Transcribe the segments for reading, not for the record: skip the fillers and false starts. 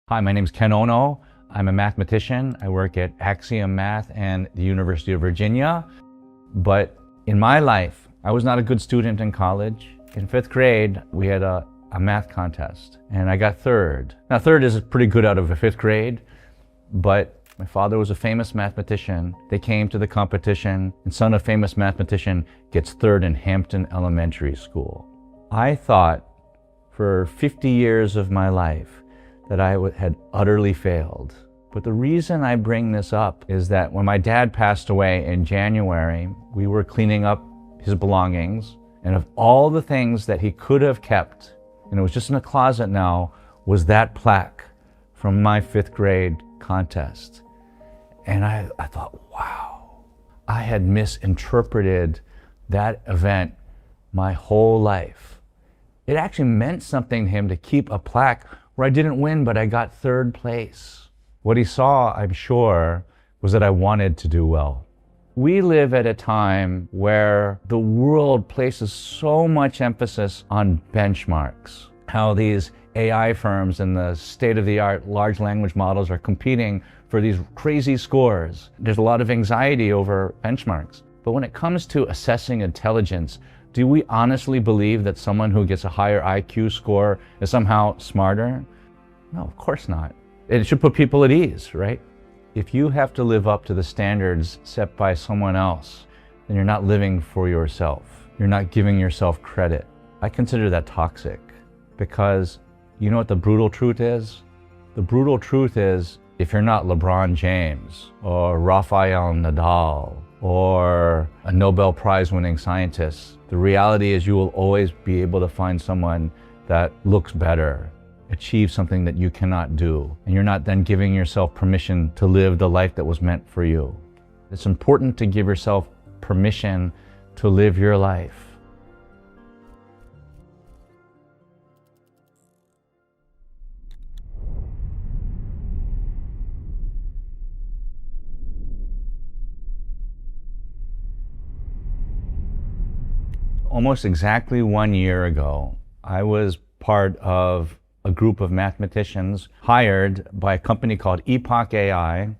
Hi, my name is Ken Ono. I'm a mathematician. I work at Axiom Math and the University of Virginia. But in my life, I was not a good student in college. In fifth grade, we had a math contest and I got third. Now third is pretty good out of a fifth grade, but my father was a famous mathematician. They came to the competition and son of famous mathematician gets third in Hampton Elementary School. I thought for 50 years of my life that I had utterly failed. But the reason I bring this up is that when my dad passed away in January, we were cleaning up his belongings, and of all the things that he could have kept, and it was just in a closet now, was that plaque from my fifth grade contest. And I thought, wow, I had misinterpreted that event my whole life. It actually meant something to him to keep a plaque where I didn't win, but I got third place. What he saw, I'm sure, was that I wanted to do well. We live at a time where the world places so much emphasis on benchmarks, how these AI firms and the state-of-the-art large language models are competing for these crazy scores. There's a lot of anxiety over benchmarks. But when it comes to assessing intelligence, do we honestly believe that someone who gets a higher IQ score is somehow smarter? No, of course not. It should put people at ease, right? If you have to live up to the standards set by someone else, then you're not living for yourself. You're not giving yourself credit. I consider that toxic because you know what the brutal truth is? The brutal truth is if you're not LeBron James or Rafael Nadal or a Nobel Prize winning scientist, the reality is you will always be able to find someone that looks better, achieve something that you cannot do, and you're not then giving yourself permission to live the life that was meant for you. It's important to give yourself permission to live your life. Almost exactly 1 year ago, I was part of a group of mathematicians hired by a company called Epoch AI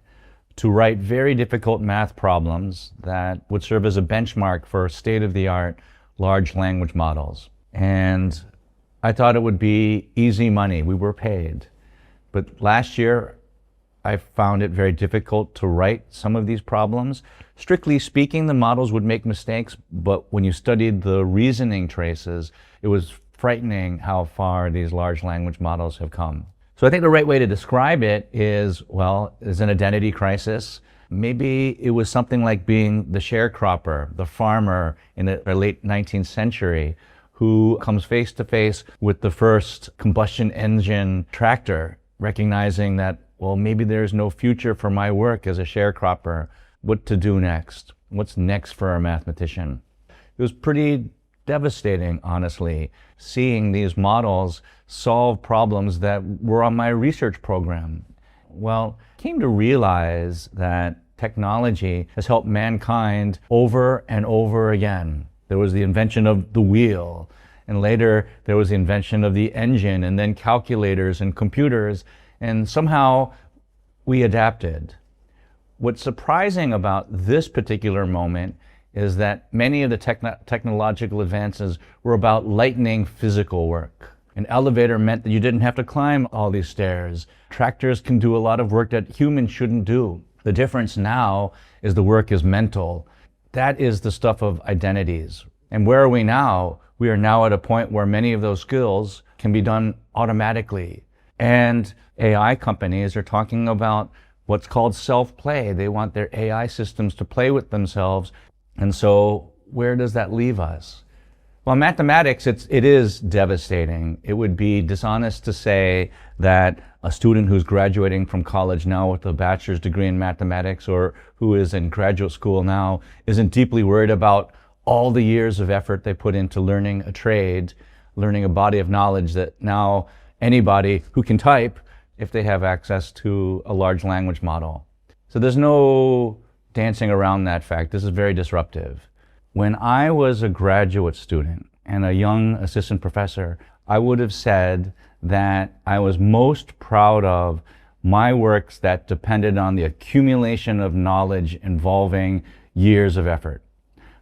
to write very difficult math problems that would serve as a benchmark for state-of-the-art large language models. And I thought it would be easy money. We were paid. But last year, I found it very difficult to write some of these problems. Strictly speaking, the models would make mistakes, but when you studied the reasoning traces, it was frightening how far these large language models have come. So I think the right way to describe it is, well, is an identity crisis. Maybe it was something like being the sharecropper, the farmer in the late 19th century who comes face to face with the first combustion engine tractor, recognizing that, well, maybe there's no future for my work as a sharecropper. What to do next? What's next for a mathematician? It was pretty devastating, honestly, seeing these models solve problems that were on my research program. Well, I came to realize that technology has helped mankind over and over again. There was the invention of the wheel, and later there was the invention of the engine, and then calculators and computers, and somehow we adapted. What's surprising about this particular moment is that many of the technological advances were about lightening physical work. An elevator meant that you didn't have to climb all these stairs. Tractors can do a lot of work that humans shouldn't do. The difference now is the work is mental. That is the stuff of identities. And where are we now? We are now at a point where many of those skills can be done automatically. And AI companies are talking about what's called self-play. They want their AI systems to play with themselves. And so where does that leave us? Well, in mathematics, it is devastating. It would be dishonest to say that a student who's graduating from college now with a bachelor's degree in mathematics or who is in graduate school now isn't deeply worried about all the years of effort they put into learning a trade, learning a body of knowledge that now anybody who can type, if they have access to a large language model. So there's no dancing around that fact. This is very disruptive. When I was a graduate student and a young assistant professor, I would have said that I was most proud of my works that depended on the accumulation of knowledge involving years of effort.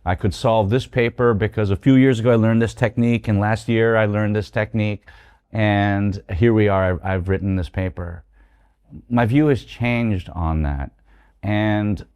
I could solve this paper because a few years ago I learned this technique, and last year I learned this technique, and here we are, I've written this paper. My view has changed on that, and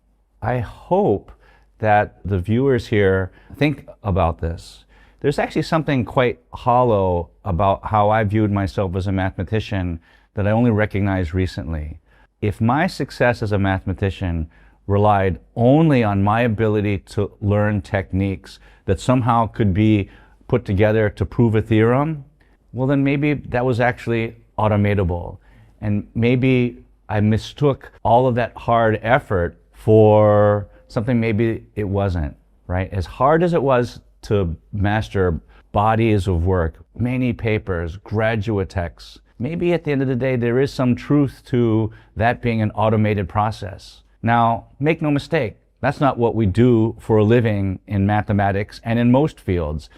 I hope that the viewers here think about this. There's actually something quite hollow about how I viewed myself as a mathematician that I only recognized recently. If my success as a mathematician relied only on my ability to learn techniques that somehow could be put together to prove a theorem, well then maybe that was actually automatable. And maybe I mistook all of that hard effort for something maybe it wasn't, right? As hard as it was to master bodies of work, many papers, graduate texts, maybe at the end of the day there is some truth to that being an automated process. Now, make no mistake, that's not what we do for a living in mathematics and in most fields.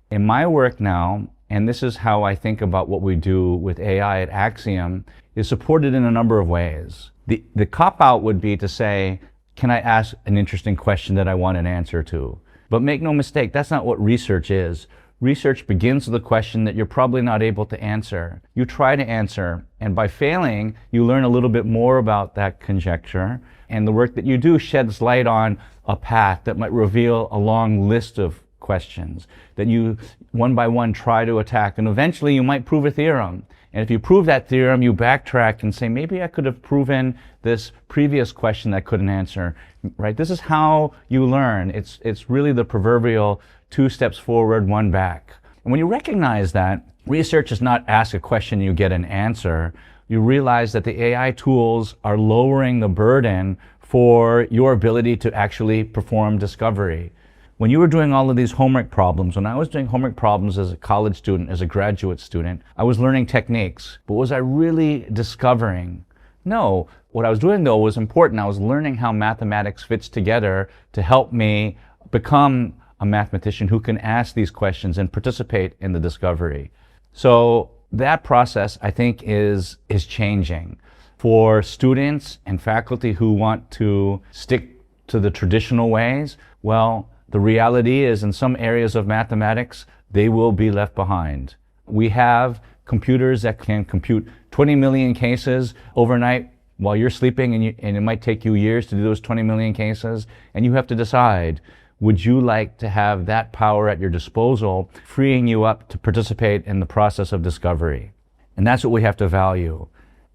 In my work now, and this is how I think about what we do with AI at Axiom, is supported in a number of ways. The cop-out would be to say, can I ask an interesting question that I want an answer to? But make no mistake, that's not what research is. Research begins with a question that you're probably not able to answer. You try to answer, and by failing, you learn a little bit more about that conjecture, and the work that you do sheds light on a path that might reveal a long list of questions that you, one by one, try to attack, and eventually you might prove a theorem. And if you prove that theorem, you backtrack and say, maybe I could have proven this previous question that I couldn't answer, right? This is how you learn. It's really the proverbial 2 steps forward, 1 back. And when you recognize that, research is not ask a question and you get an answer. You realize that the AI tools are lowering the burden for your ability to actually perform discovery. When you were doing all of these homework problems, when I was doing homework problems as a college student, as a graduate student, I was learning techniques. But was I really discovering? No. What I was doing, though, was important. I was learning how mathematics fits together to help me become a mathematician who can ask these questions and participate in the discovery. So that process, I think, is changing. For students and faculty who want to stick to the traditional ways, well, the reality is in some areas of mathematics, they will be left behind. We have computers that can compute 20 million cases overnight while you're sleeping, and it might take you years to do those 20 million cases, and you have to decide, would you like to have that power at your disposal, freeing you up to participate in the process of discovery? And that's what we have to value.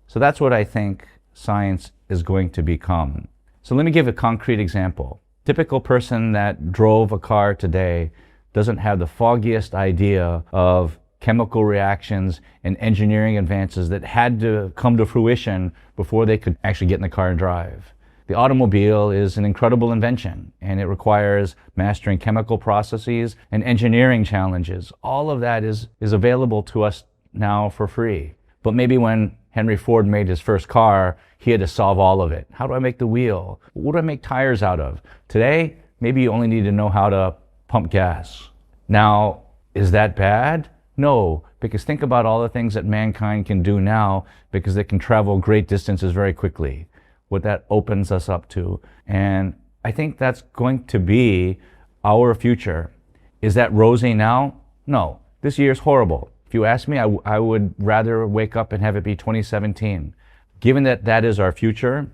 So that's what I think science is going to become. So let me give a concrete example. Typical person that drove a car today doesn't have the foggiest idea of chemical reactions and engineering advances that had to come to fruition before they could actually get in the car and drive. The automobile is an incredible invention, and it requires mastering chemical processes and engineering challenges. All of that is available to us now for free. But maybe when Henry Ford made his first car, he had to solve all of it. How do I make the wheel? What do I make tires out of? Today, maybe you only need to know how to pump gas. Now, is that bad? No, because think about all the things that mankind can do now because they can travel great distances very quickly. What that opens us up to. And I think that's going to be our future. Is that rosy now? No. This year's horrible. If you ask me, I would rather wake up and have it be 2017. Given that that is our future,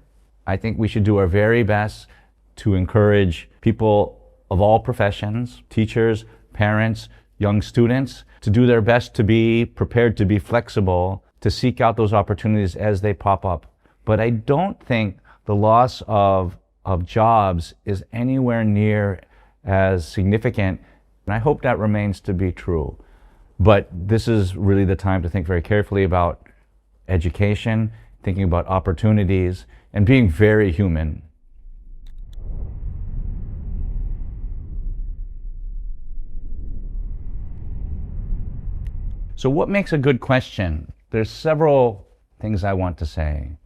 I think we should do our very best to encourage people of all professions, teachers, parents, young students, to do their best to be prepared to be flexible, to seek out those opportunities as they pop up. But I don't think the loss of jobs is anywhere near as significant, and I hope that remains to be true. But this is really the time to think very carefully about education, thinking about opportunities, and being very human. So what makes a good question? There's several things I want to say.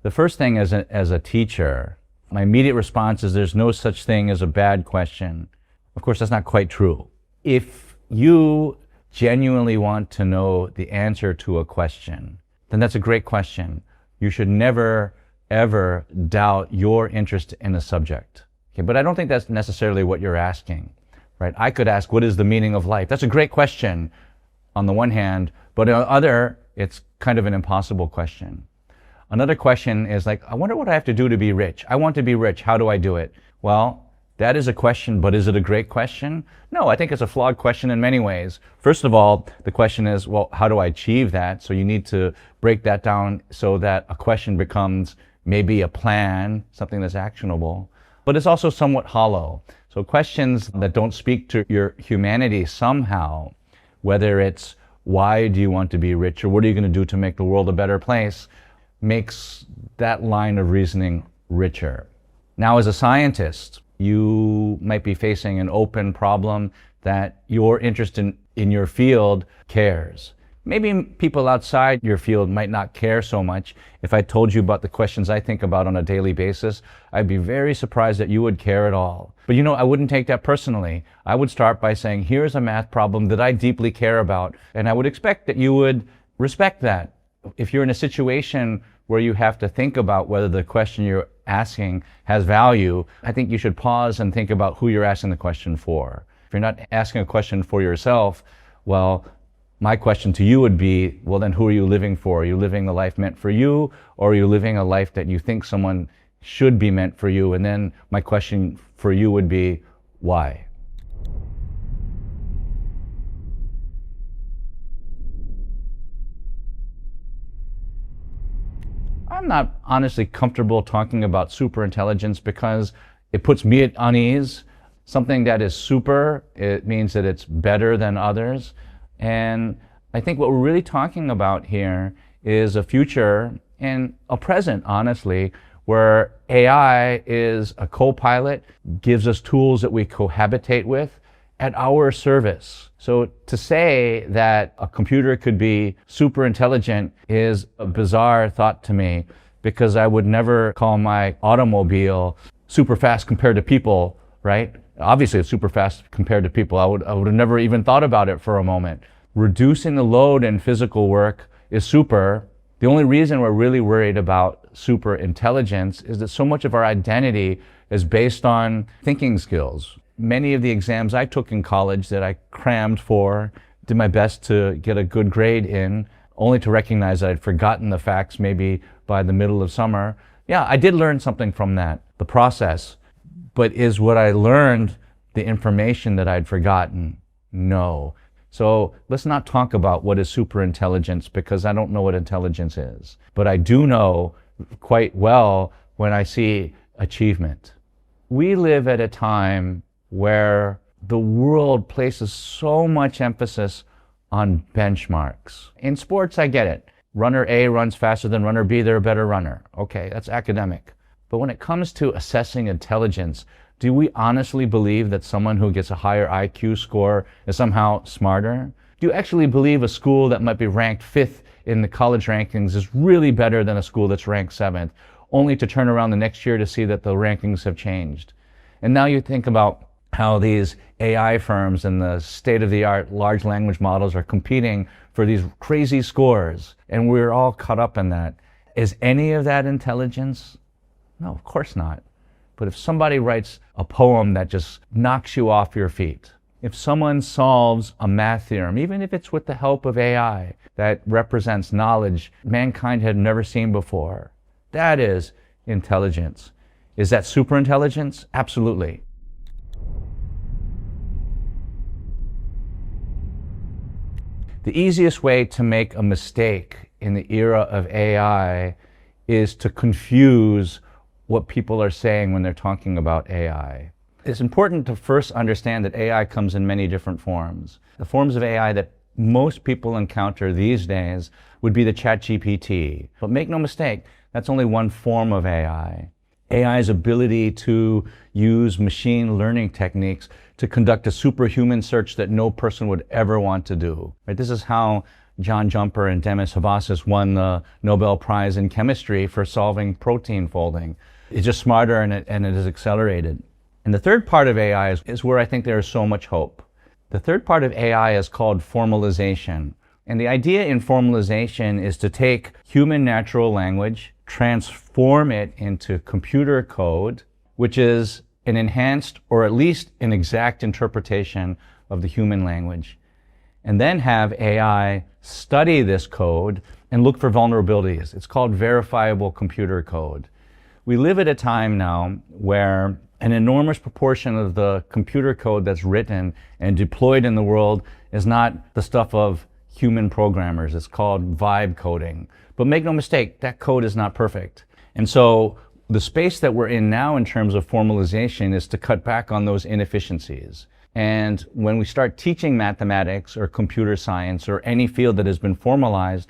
The first thing, as a teacher, my immediate response is there's no such thing as a bad question. Of course, that's not quite true. If you genuinely want to know the answer to a question, then that's a great question. You should never, ever doubt your interest in a subject. Okay, but I don't think that's necessarily what you're asking, right? I could ask, what is the meaning of life? That's a great question on the one hand, but on the other, it's kind of an impossible question. Another question is like, I wonder what I have to do to be rich. I want to be rich. How do I do it? Well, that is a question, but is it a great question? No, I think it's a flawed question in many ways. First of all, the question is, well, how do I achieve that? So you need to break that down so that a question becomes maybe a plan, something that's actionable. But it's also somewhat hollow. So questions that don't speak to your humanity somehow, whether it's why do you want to be rich or what are you going to do to make the world a better place, makes that line of reasoning richer. Now, as a scientist, you might be facing an open problem that your interest in your field cares. Maybe people outside your field might not care so much. If I told you about the questions I think about on a daily basis, I'd be very surprised that you would care at all. But I wouldn't take that personally. I would start by saying, here's a math problem that I deeply care about, and I would expect that you would respect that. If you're in a situation where you have to think about whether the question you're asking has value, I think you should pause and think about who you're asking the question for. If you're not asking a question for yourself, well, my question to you would be, well, then who are you living for? Are you living a life meant for you, or are you living a life that you think someone should be meant for you? And then my question for you would be, why? I'm not honestly comfortable talking about superintelligence because it puts me at unease. Something that is super, it means that it's better than others. And I think what we're really talking about here is a future and a present, honestly, where AI is a co-pilot, gives us tools that we cohabitate with at our service. So to say that a computer could be super intelligent is a bizarre thought to me, because I would never call my automobile super fast compared to people, right? Obviously it's super fast compared to people. I would have never even thought about it for a moment. Reducing the load in physical work is super. The only reason we're really worried about super intelligence is that so much of our identity is based on thinking skills. Many of the exams I took in college that I crammed for, did my best to get a good grade in, only to recognize that I'd forgotten the facts maybe by the middle of summer. Yeah, I did learn something from that, the process. But is what I learned the information that I'd forgotten? No. So let's not talk about what is superintelligence, because I don't know what intelligence is. But I do know quite well when I see achievement. We live at a time where the world places so much emphasis on benchmarks. In sports, I get it. Runner A runs faster than runner B, they're a better runner. Okay, that's academic. But when it comes to assessing intelligence, do we honestly believe that someone who gets a higher IQ score is somehow smarter? Do you actually believe a school that might be ranked 5th in the college rankings is really better than a school that's ranked 7th, only to turn around the next year to see that the rankings have changed? And now you think about how these AI firms and the state-of-the-art large language models are competing for these crazy scores, and we're all caught up in that. Is any of that intelligence? No, of course not. But if somebody writes a poem that just knocks you off your feet, if someone solves a math theorem, even if it's with the help of AI, that represents knowledge mankind had never seen before, that is intelligence. Is that superintelligence? Absolutely. The easiest way to make a mistake in the era of AI is to confuse what people are saying when they're talking about AI. It's important to first understand that AI comes in many different forms. The forms of AI that most people encounter these days would be the ChatGPT. But make no mistake, that's only one form of AI. AI's ability to use machine learning techniques to conduct a superhuman search that no person would ever want to do. Right? This is how John Jumper and Demis Habbousis won the Nobel Prize in chemistry for solving protein folding. It's just smarter and it is accelerated. And the third part of AI is where I think there is so much hope. The third part of AI is called formalization. And the idea in formalization is to take human natural language, transform it into computer code, which is an enhanced or at least an exact interpretation of the human language. And then have AI study this code and look for vulnerabilities. It's called verifiable computer code. We live at a time now where an enormous proportion of the computer code that's written and deployed in the world is not the stuff of human programmers. It's called vibe coding. But make no mistake, that code is not perfect. And so the space that we're in now in terms of formalization is to cut back on those inefficiencies. And when we start teaching mathematics or computer science or any field that has been formalized,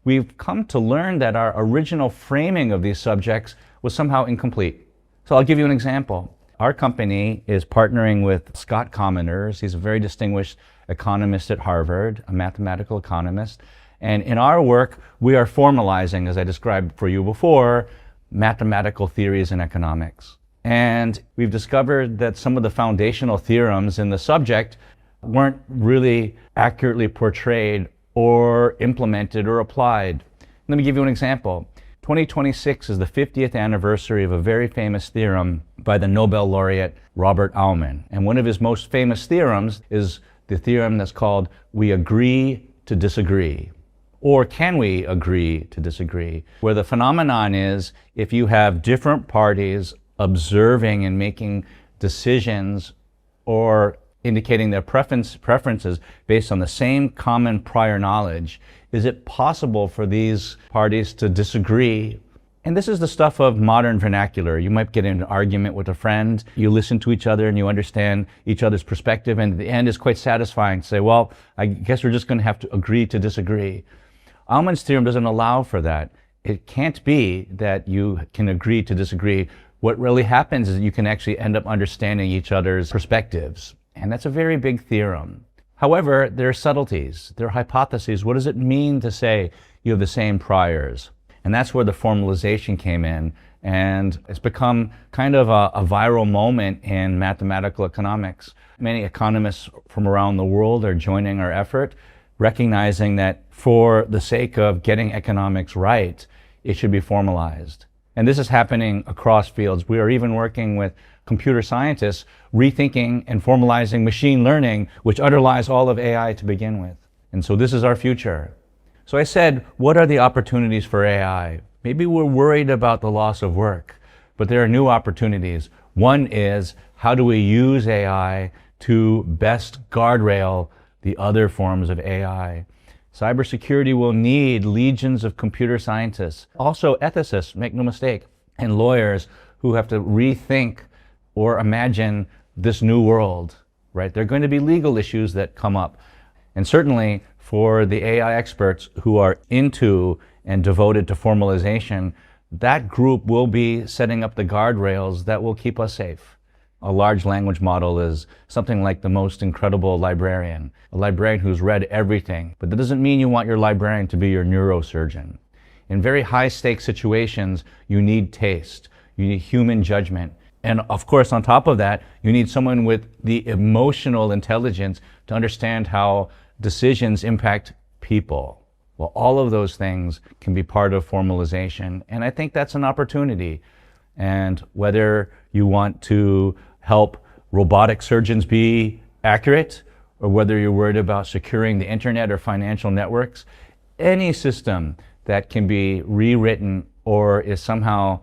we've come to learn that our original framing of these subjects was somehow incomplete. So I'll give you an example. Our company is partnering with Scott Commoners. He's a very distinguished economist at Harvard, a mathematical economist. And in our work, we are formalizing, as I described for you before, mathematical theories in economics. And we've discovered that some of the foundational theorems in the subject weren't really accurately portrayed or implemented or applied. Let me give you an example. 2026 is the 50th anniversary of a very famous theorem by the Nobel laureate Robert Aumann. And one of his most famous theorems is the theorem that's called "we agree to disagree." Or can we agree to disagree? Where the phenomenon is, if you have different parties observing and making decisions or indicating their preferences based on the same common prior knowledge, is it possible for these parties to disagree? And this is the stuff of modern vernacular. You might get in an argument with a friend, you listen to each other and you understand each other's perspective, and at the end it's quite satisfying to say, well, I guess we're just going to have to agree to disagree. Aumann's theorem doesn't allow for that. It can't be that you can agree to disagree. What really happens is you can actually end up understanding each other's perspectives. And that's a very big theorem. However, there are subtleties, there are hypotheses. What does it mean to say you have the same priors? And that's where the formalization came in. And it's become kind of a viral moment in mathematical economics. Many economists from around the world are joining our effort, recognizing that for the sake of getting economics right, it should be formalized. And this is happening across fields. We are even working with computer scientists rethinking and formalizing machine learning, which underlies all of AI to begin with. And so this is our future. So I said, what are the opportunities for AI? Maybe we're worried about the loss of work, but there are new opportunities. One is, how do we use AI to best guardrail the other forms of AI? Cybersecurity will need legions of computer scientists, also ethicists, make no mistake, and lawyers who have to rethink or imagine this new world, right? There are going to be legal issues that come up. And certainly for the AI experts who are into and devoted to formalization, that group will be setting up the guardrails that will keep us safe. A large language model is something like the most incredible librarian, a librarian who's read everything. But that doesn't mean you want your librarian to be your neurosurgeon. In very high-stakes situations, you need taste, you need human judgment. And of course, on top of that, you need someone with the emotional intelligence to understand how decisions impact people. Well, all of those things can be part of formalization. And I think that's an opportunity. And whether you want to help robotic surgeons be accurate, or whether you're worried about securing the internet or financial networks, any system that can be rewritten or is somehow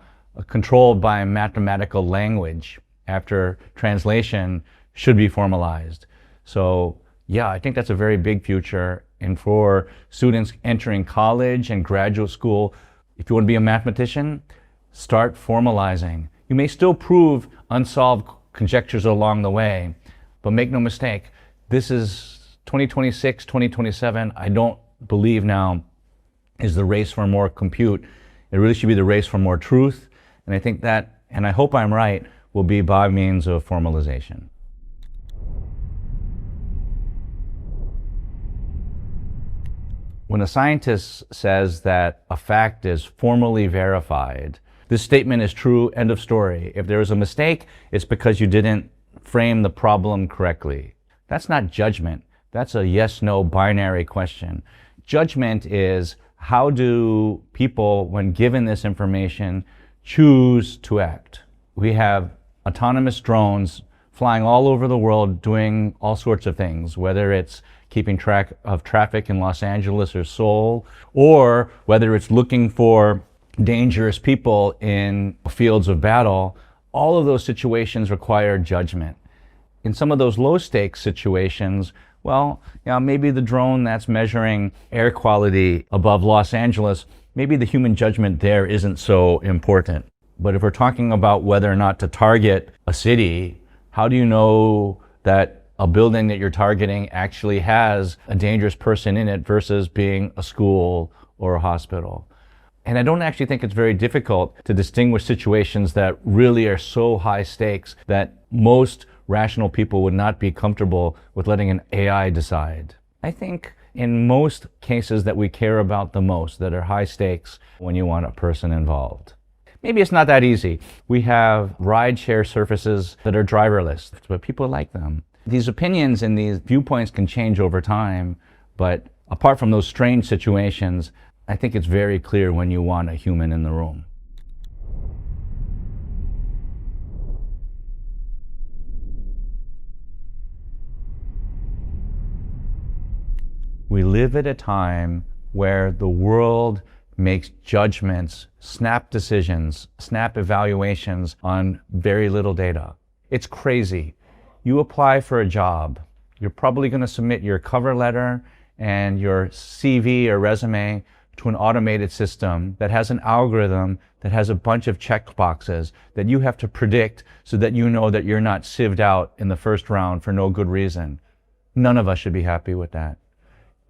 controlled by mathematical language after translation should be formalized. So yeah, I think that's a very big future. And for students entering college and graduate school, if you want to be a mathematician, start formalizing. You may still prove unsolved conjectures along the way, but make no mistake, this is 2026, 2027, I don't believe now is the race for more compute. It really should be the race for more truth. And I think that, and I hope I'm right, will be by means of formalization. When a scientist says that a fact is formally verified, this statement is true, end of story. If there is a mistake, it's because you didn't frame the problem correctly. That's not judgment. That's a yes-no binary question. Judgment is, how do people, when given this information, choose to act? We have autonomous drones flying all over the world doing all sorts of things, whether it's keeping track of traffic in Los Angeles or Seoul, or whether it's looking for dangerous people in fields of battle. All of those situations require judgment. In some of those low-stakes situations, well, maybe the drone that's measuring air quality above Los Angeles, maybe the human judgment there isn't so important. But if we're talking about whether or not to target a city, how do you know that a building that you're targeting actually has a dangerous person in it versus being a school or a hospital? And I don't actually think it's very difficult to distinguish situations that really are so high stakes that most rational people would not be comfortable with letting an AI decide. I think in most cases that we care about the most, that are high stakes, when you want a person involved. Maybe it's not that easy. We have ride-share services that are driverless, but people like them. These opinions and these viewpoints can change over time, but apart from those strange situations, I think it's very clear when you want a human in the room. We live at a time where the world makes judgments, snap decisions, snap evaluations on very little data. It's crazy. You apply for a job, you're probably going to submit your cover letter and your CV or resume to an automated system that has an algorithm that has a bunch of check boxes that you have to predict so that you know that you're not sieved out in the first round for no good reason. None of us should be happy with that.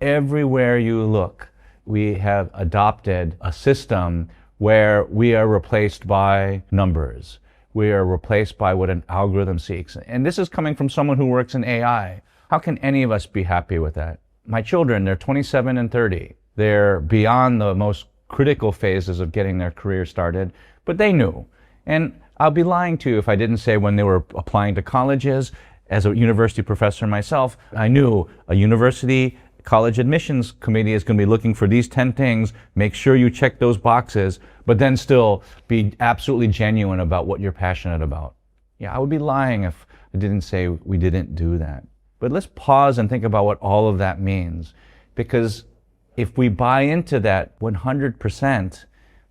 Everywhere you look, we have adopted a system where we are replaced by numbers. We are replaced by what an algorithm seeks. And this is coming from someone who works in AI. How can any of us be happy with that? My children, they're 27 and 30. They're beyond the most critical phases of getting their career started, but they knew. And I'll be lying to you if I didn't say when they were applying to colleges, as a university professor myself, I knew a university college admissions committee is going to be looking for these 10 things. Make sure you check those boxes, but then still be absolutely genuine about what you're passionate about. Yeah, I would be lying if I didn't say we didn't do that. But let's pause and think about what all of that means. Because if we buy into that 100%,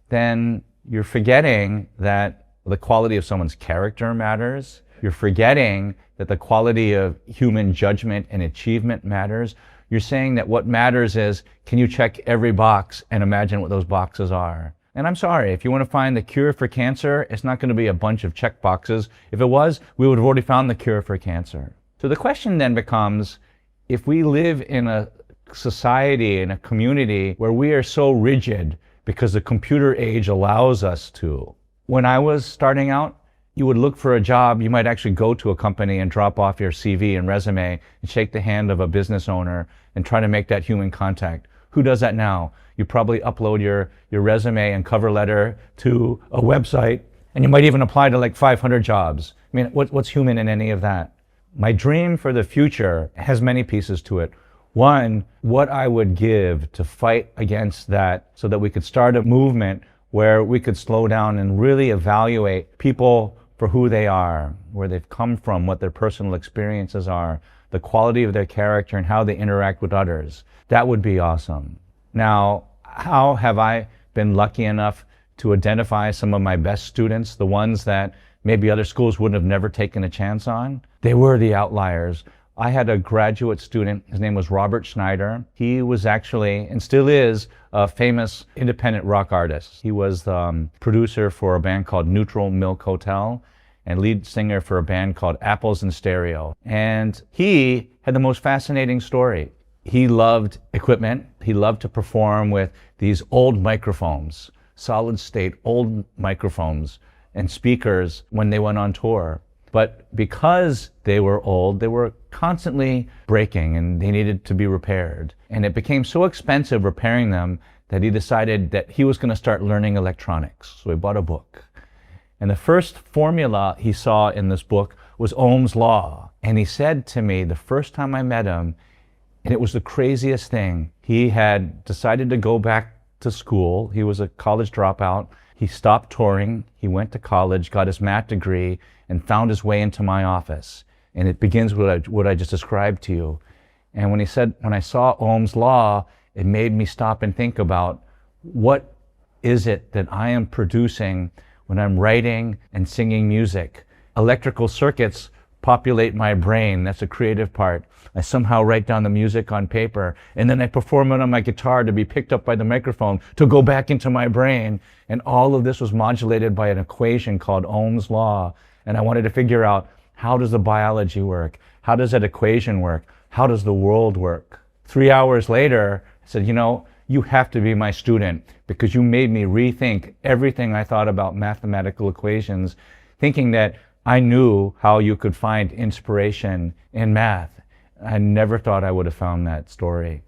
then you're forgetting that the quality of someone's character matters. You're forgetting that the quality of human judgment and achievement matters. You're saying that what matters is, can you check every box and imagine what those boxes are? And I'm sorry, if you want to find the cure for cancer, it's not going to be a bunch of check boxes. If it was, we would have already found the cure for cancer. So the question then becomes, if we live in a society, in a community where we are so rigid because the computer age allows us to. When I was starting out, you would look for a job, you might actually go to a company and drop off your CV and resume and shake the hand of a business owner and try to make that human contact. Who does that now? You probably upload your resume and cover letter to a website, and you might even apply to like 500 jobs. I mean, what's human in any of that? My dream for the future has many pieces to it. One, what I would give to fight against that so that we could start a movement where we could slow down and really evaluate people for who they are, where they've come from, what their personal experiences are, the quality of their character and how they interact with others. That would be awesome. Now, how have I been lucky enough to identify some of my best students, the ones that maybe other schools wouldn't have never taken a chance on? They were the outliers. I had a graduate student, his name was Robert Schneider. He was actually, and still is, a famous independent rock artist. He was the producer for a band called Neutral Milk Hotel and lead singer for a band called Apples in Stereo. And he had the most fascinating story. He loved equipment. He loved to perform with these old microphones, solid state old microphones and speakers when they went on tour. But because they were old, they were constantly breaking and they needed to be repaired. And it became so expensive repairing them that he decided that he was going to start learning electronics. So he bought a book. And the first formula he saw in this book was Ohm's law. And he said to me the first time I met him, and it was the craziest thing, he had decided to go back to school. He was a college dropout. He stopped touring. He went to college, got his math degree, and found his way into my office. And it begins with what I just described to you. And when he said, when I saw Ohm's law, it made me stop and think about what is it that I am producing when I'm writing and singing music. Electrical circuits populate my brain. That's a creative part. I somehow write down the music on paper, and then I perform it on my guitar to be picked up by the microphone to go back into my brain. And all of this was modulated by an equation called Ohm's law. And I wanted to figure out, how does the biology work? How does that equation work? How does the world work? 3 hours later, I said, you know, you have to be my student, because you made me rethink everything I thought about mathematical equations, thinking that I knew how you could find inspiration in math. I never thought I would have found that story.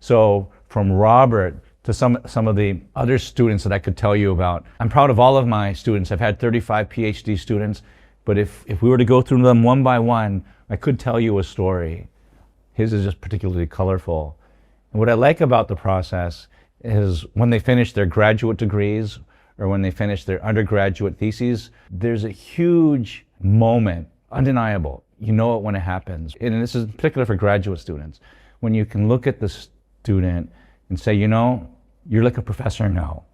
So from Robert to some of the other students that I could tell you about, I'm proud of all of my students. I've had 35 PhD students, but if we were to go through them one by one, I could tell you a story. His is just particularly colorful. And what I like about the process is when they finish their graduate degrees or when they finish their undergraduate theses, there's a huge moment, undeniable. You know it when it happens. And this is particular for graduate students. When you can look at the student and say, you know, you're like a professor now.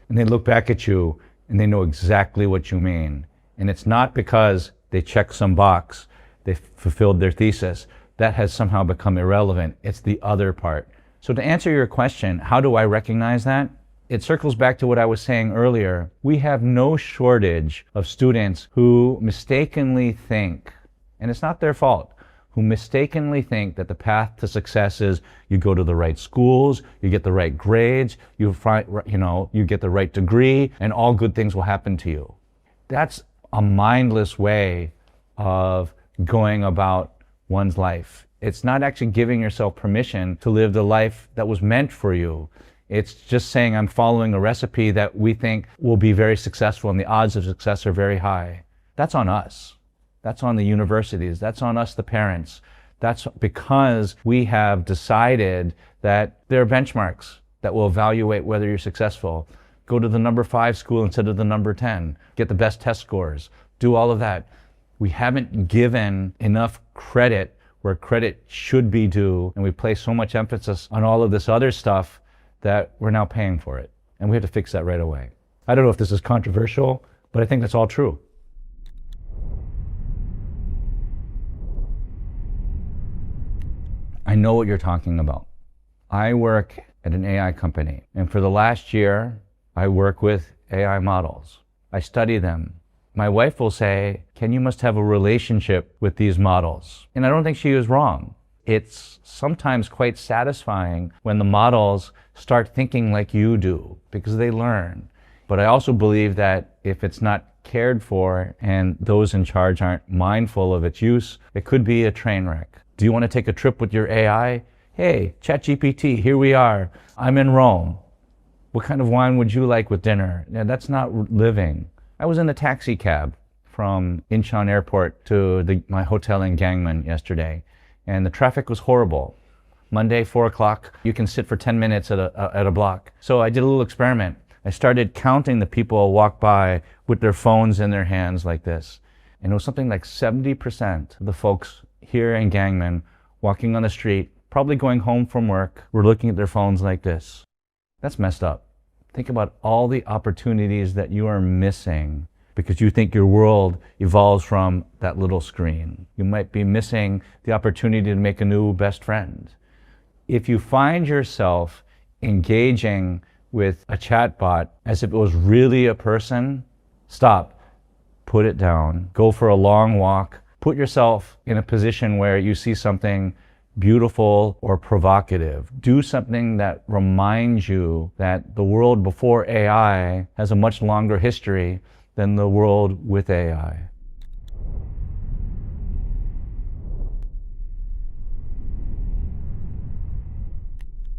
And they look back at you and they know exactly what you mean. And it's not because they checked some box, they fulfilled their thesis. That has somehow become irrelevant. It's the other part. So to answer your question, how do I recognize that? It circles back to what I was saying earlier. We have no shortage of students who mistakenly think, and it's not their fault, who mistakenly think that the path to success is you go to the right schools, you get the right grades, you get the right degree, and all good things will happen to you. That's a mindless way of going about one's life. It's not actually giving yourself permission to live the life that was meant for you. It's just saying, I'm following a recipe that we think will be very successful and the odds of success are very high. That's on us. That's on the universities. That's on us, the parents. That's because we have decided that there are benchmarks that will evaluate whether you're successful. Go to the number 5 school instead of the number 10. Get the best test scores. Do all of that. We haven't given enough credit where credit should be due, and we place so much emphasis on all of this other stuff that we're now paying for it. And we have to fix that right away. I don't know if this is controversial, but I think that's all true. I know what you're talking about. I work at an AI company, and for the last year, I work with AI models. I study them. My wife will say, Ken, you must have a relationship with these models. And I don't think she is wrong. It's sometimes quite satisfying when the models start thinking like you do, because they learn. But I also believe that if it's not cared for and those in charge aren't mindful of its use, it could be a train wreck. Do you want to take a trip with your AI? Hey, ChatGPT, here we are. I'm in Rome. What kind of wine would you like with dinner? Yeah, that's not living. I was in a taxi cab from Incheon Airport to my hotel in Gangneung yesterday, and the traffic was horrible. Monday, 4 o'clock, you can sit for 10 minutes at a block. So I did a little experiment. I started counting the people who walk by with their phones in their hands like this. And it was something like 70% of the folks here in Gangneung walking on the street, probably going home from work, were looking at their phones like this. That's messed up. Think about all the opportunities that you are missing because you think your world evolves from that little screen. You might be missing the opportunity to make a new best friend. If you find yourself engaging with a chatbot as if it was really a person, stop, put it down, go for a long walk, put yourself in a position where you see something beautiful or provocative. Do something that reminds you that the world before AI has a much longer history than the world with AI.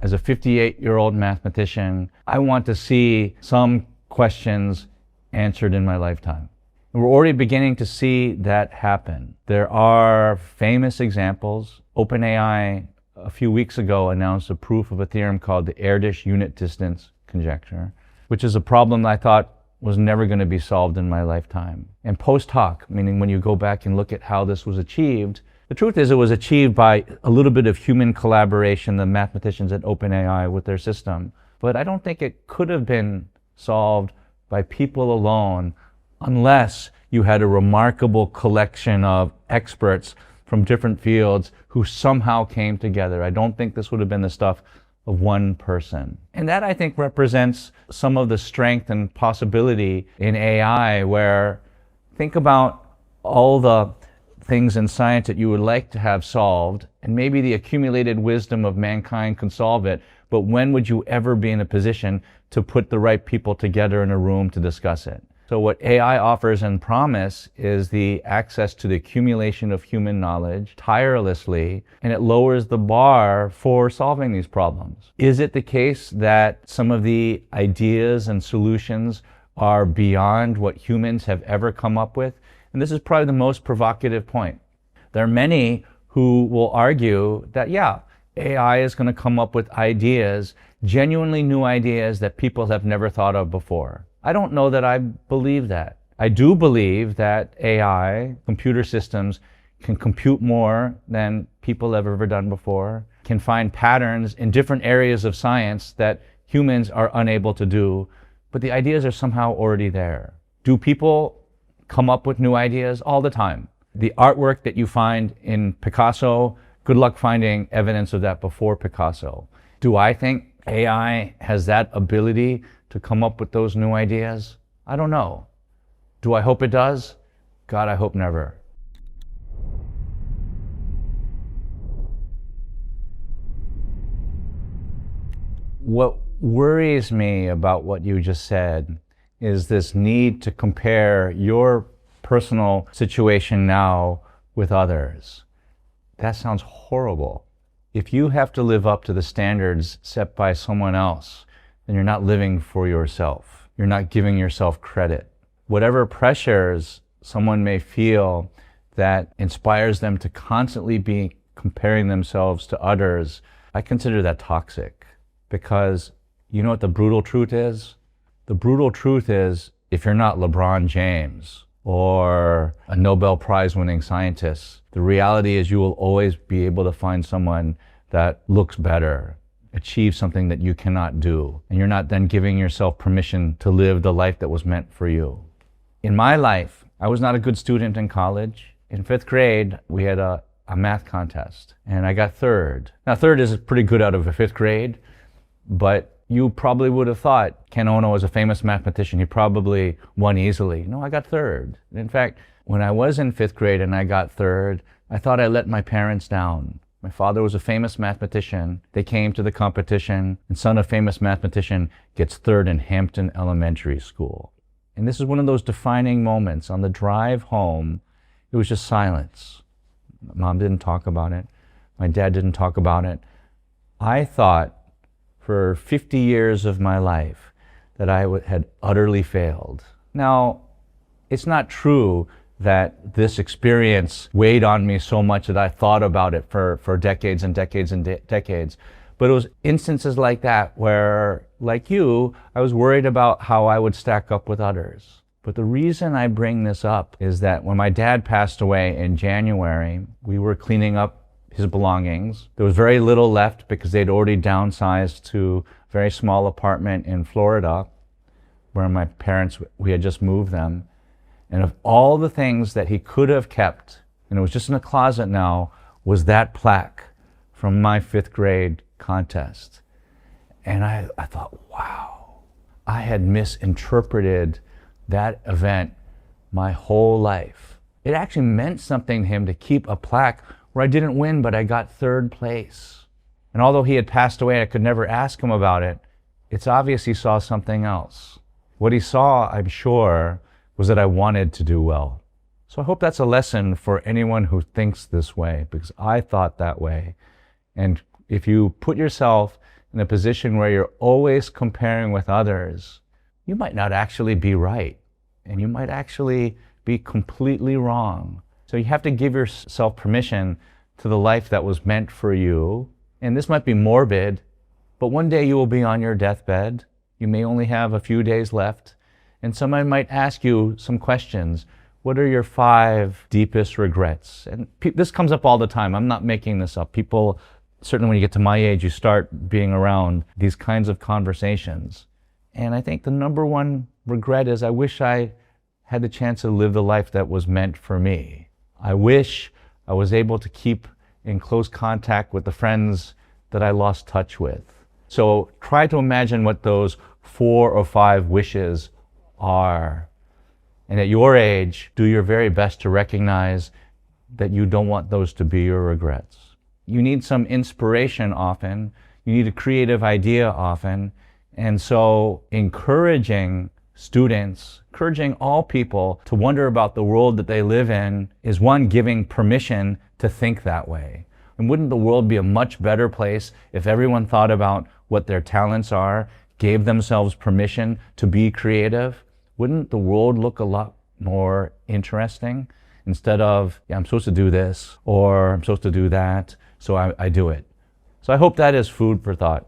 As a 58-year-old mathematician, I want to see some questions answered in my lifetime. And we're already beginning to see that happen. There are famous examples. OpenAI a few weeks ago announced a proof of a theorem called the Erdős unit distance conjecture, which is a problem I thought was never going to be solved in my lifetime. And post hoc, meaning when you go back and look at how this was achieved, the truth is it was achieved by a little bit of human collaboration, the mathematicians at OpenAI with their system. But I don't think it could have been solved by people alone unless you had a remarkable collection of experts from different fields who somehow came together. I don't think this would have been the stuff of one person. And that, I think, represents some of the strength and possibility in AI, where think about all the things in science that you would like to have solved, and maybe the accumulated wisdom of mankind can solve it, but when would you ever be in a position to put the right people together in a room to discuss it? So what AI offers and promise is the access to the accumulation of human knowledge tirelessly, and it lowers the bar for solving these problems. Is it the case that some of the ideas and solutions are beyond what humans have ever come up with? And this is probably the most provocative point. There are many who will argue that, yeah, AI is going to come up with ideas, genuinely new ideas that people have never thought of before. I don't know that I believe that. I do believe that AI, computer systems, can compute more than people have ever done before, can find patterns in different areas of science that humans are unable to do, but the ideas are somehow already there. Do people come up with new ideas? All the time. The artwork that you find in Picasso, good luck finding evidence of that before Picasso. Do I think AI has that ability to come up with those new ideas? I don't know. Do I hope it does? God, I hope never. What worries me about what you just said is this need to compare your personal situation now with others. That sounds horrible. If you have to live up to the standards set by someone else, then you're not living for yourself. You're not giving yourself credit. Whatever pressures someone may feel that inspires them to constantly be comparing themselves to others, I consider that toxic. Because you know what the brutal truth is? The brutal truth is, if you're not LeBron James or a Nobel Prize winning scientist, the reality is you will always be able to find someone that looks better, achieve something that you cannot do, and you're not then giving yourself permission to live the life that was meant for you. In my life, I was not a good student in college. In 5th grade, we had a math contest, and I got third. Now, third is pretty good out of a 5th grade, but you probably would have thought Ken Ono was a famous mathematician. He probably won easily. No, I got third. In fact, when I was in 5th grade and I got third, I thought I let my parents down. My father was a famous mathematician. They came to the competition, and son of famous mathematician gets third in Hampton Elementary School. And this is one of those defining moments. On the drive home, it was just silence. Mom didn't talk about it. My dad didn't talk about it. I thought for 50 years of my life that I had utterly failed. Now, it's not true that this experience weighed on me so much that I thought about it for decades and decades and decades. But it was instances like that where, like you, I was worried about how I would stack up with others. But the reason I bring this up is that when my dad passed away in January, we were cleaning up his belongings. There was very little left because they'd already downsized to a very small apartment in Florida where my parents, we had just moved them. And of all the things that he could have kept, and it was just in a closet now, was that plaque from my 5th grade contest. And I thought, wow, I had misinterpreted that event my whole life. It actually meant something to him to keep a plaque where I didn't win, but I got 3rd place. And although he had passed away, I could never ask him about it. It's obvious he saw something else. What he saw, I'm sure, was that I wanted to do well. So I hope that's a lesson for anyone who thinks this way, because I thought that way. And if you put yourself in a position where you're always comparing with others, you might not actually be right. And you might actually be completely wrong. So you have to give yourself permission to the life that was meant for you. And this might be morbid, but one day you will be on your deathbed. You may only have a few days left. And somebody might ask you some questions. What are your 5 deepest regrets? And this comes up all the time. I'm not making this up. People, certainly when you get to my age, you start being around these kinds of conversations. And I think the number one regret is I wish I had the chance to live the life that was meant for me. I wish I was able to keep in close contact with the friends that I lost touch with. So try to imagine what those 4 or 5 wishes are. And at your age, do your very best to recognize that you don't want those to be your regrets. You need some inspiration often. You need a creative idea often. And so encouraging students, encouraging all people to wonder about the world that they live in is one, giving permission to think that way. And wouldn't the world be a much better place if everyone thought about what their talents are, gave themselves permission to be creative? Wouldn't the world look a lot more interesting? Instead of, yeah, I'm supposed to do this, or I'm supposed to do that, so I do it. So I hope that is food for thought.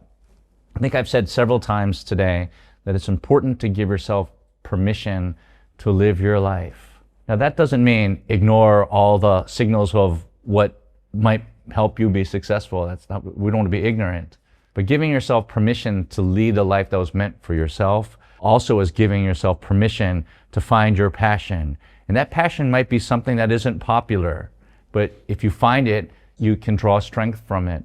I think I've said several times today that it's important to give yourself permission to live your life. Now that doesn't mean ignore all the signals of what might help you be successful. We don't want to be ignorant. But giving yourself permission to lead a life that was meant for yourself also is giving yourself permission to find your passion. And that passion might be something that isn't popular, but if you find it, you can draw strength from it.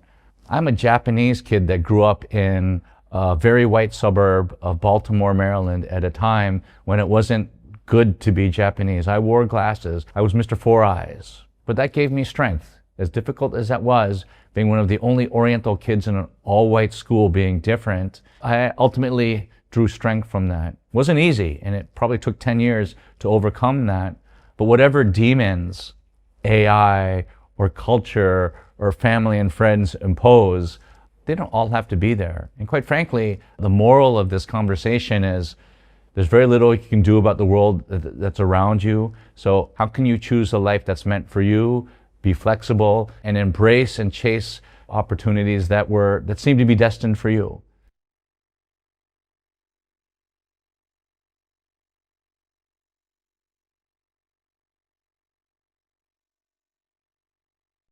I'm a Japanese kid that grew up in a very white suburb of Baltimore, Maryland at a time when it wasn't good to be Japanese. I wore glasses. I was Mr. Four Eyes. But that gave me strength. As difficult as that was, being one of the only Oriental kids in an all-white school being different, I ultimately drew strength from that. It wasn't easy, and it probably took 10 years to overcome that. But whatever demons AI or culture or family and friends impose, they don't all have to be there. And quite frankly, the moral of this conversation is there's very little you can do about the world that's around you. So how can you choose a life that's meant for you, be flexible, and embrace and chase opportunities that seem to be destined for you?